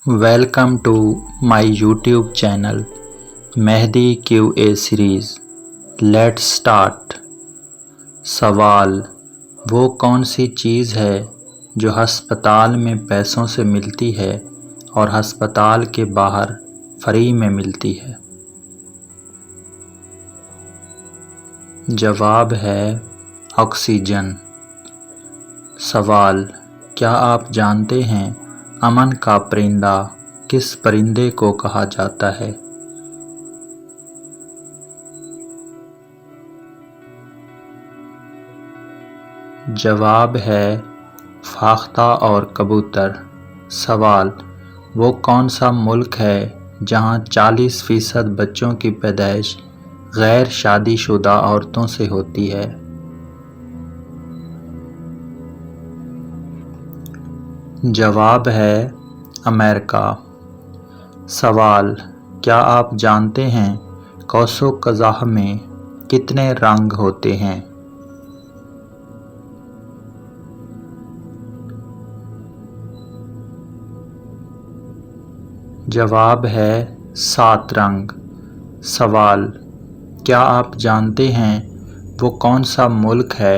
Welcome to my YouTube channel Mehdi QA series. Let's start. सवाल: वो कौन सी चीज़ है जो हस्पताल में पैसों से मिलती है और हस्पताल के बाहर फ्री में मिलती है? जवाब है ऑक्सीजन। सवाल: क्या आप जानते हैं अमन का परिंदा किस परिंदे को कहा जाता है? जवाब है फाख्ता और कबूतर। सवाल: वो कौन सा मुल्क है जहां 40% बच्चों की पैदाइश गैर शादीशुदा औरतों से होती है? जवाब है अमेरिका। सवाल: क्या आप जानते हैं कौसो कज़ाह में कितने रंग होते हैं? जवाब है 7 रंग। सवाल: क्या आप जानते हैं वो कौन सा मुल्क है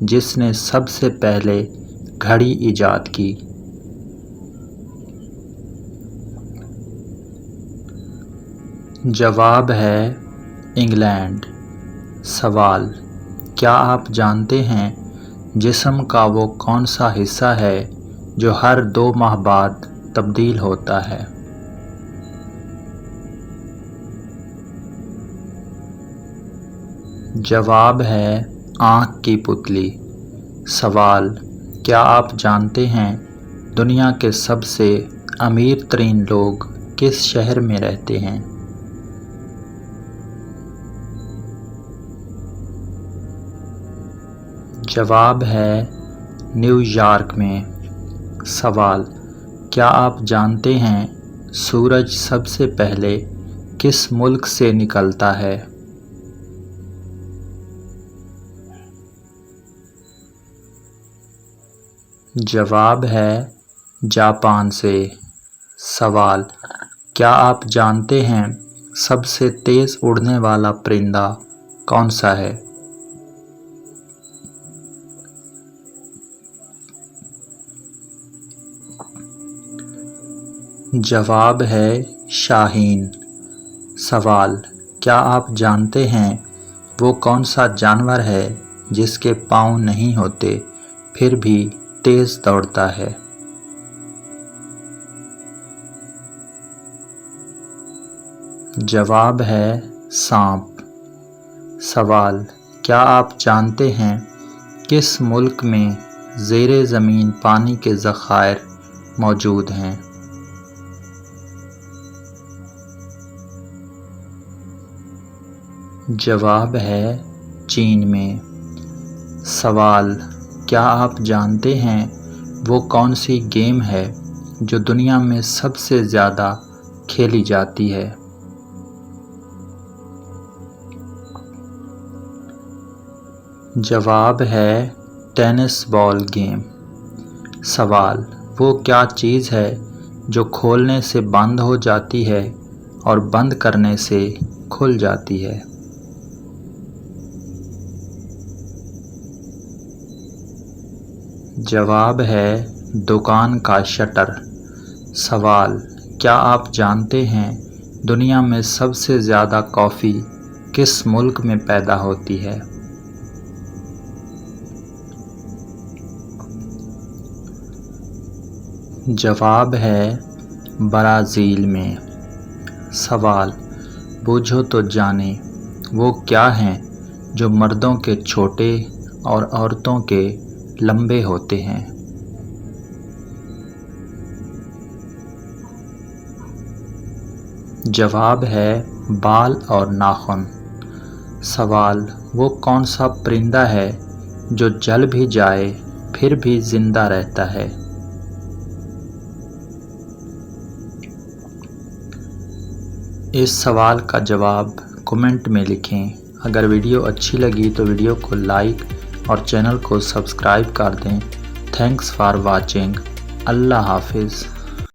जिसने सबसे पहले घड़ी ईजाद की? जवाब है इंग्लैंड। सवाल: क्या आप जानते हैं जिस्म का वो कौन सा हिस्सा है जो हर 2 माह बाद तब्दील होता है? जवाब है आँख की पुतली। सवाल: क्या आप जानते हैं दुनिया के सबसे अमीर तरीन लोग किस शहर में रहते हैं? जवाब है न्यूयॉर्क में। सवाल: क्या आप जानते हैं सूरज सबसे पहले किस मुल्क से निकलता है? जवाब है जापान से। सवाल: क्या आप जानते हैं सबसे तेज़ उड़ने वाला परिंदा कौन सा है? जवाब है शाहीन। सवाल: क्या आप जानते हैं वो कौन सा जानवर है जिसके पाँव नहीं होते फिर भी तेज़ दौड़ता है? जवाब है सांप। सवाल: क्या आप जानते हैं किस मुल्क में ज़ेरे ज़मीन पानी के ज़खायर मौजूद हैं? जवाब है चीन में। सवाल: क्या आप जानते हैं वो कौन सी गेम है जो दुनिया में सबसे ज़्यादा खेली जाती है? जवाब है टेनिस बॉल गेम। सवाल: वो क्या चीज़ है जो खोलने से बंद हो जाती है और बंद करने से खुल जाती है? जवाब है दुकान का शटर। सवाल: क्या आप जानते हैं दुनिया में सबसे ज़्यादा कॉफ़ी किस मुल्क में पैदा होती है? जवाब है ब्राज़ील में। सवाल: बूझो तो जाने वो क्या हैं जो मर्दों के छोटे और औरतों के लंबे होते हैं? जवाब है बाल और नाखून। सवाल: वो कौन सा परिंदा है जो जल भी जाए फिर भी जिंदा रहता है? इस सवाल का जवाब कमेंट में लिखें। अगर वीडियो अच्छी लगी तो वीडियो को लाइक और चैनल को सब्सक्राइब कर दें। Thanks for watching. अल्लाह हाफिज़।